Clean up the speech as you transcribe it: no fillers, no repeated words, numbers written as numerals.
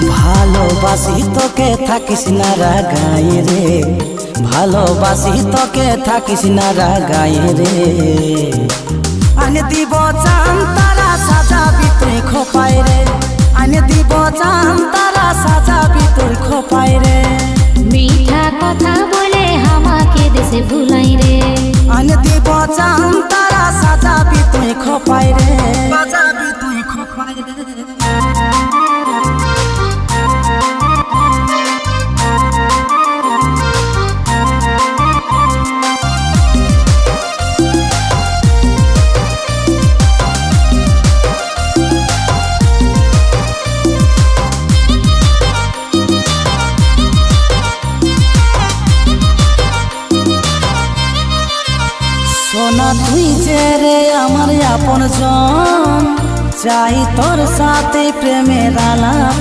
ভালোবাসি তোকে থাকিস না রাগায় রে, ভালোবাসি তোকে থাকিস না রাগায় রে। আনে দিব চান তারা সাজাবি তুই খোপায় রে, আনে দিব চান তারা সাজাবি তুই খোপায় রে। মিঠা কথা বলে আমাকে দেশে ভুলাই রে, আনে দিব চান তারা সাজাবি তুই খোপায় রে, সাজাবি তুই খোপায় রে। সোনা তুই যে রে আমার আপন জন, চাই তোর সাথে প্রেমের আলাপ।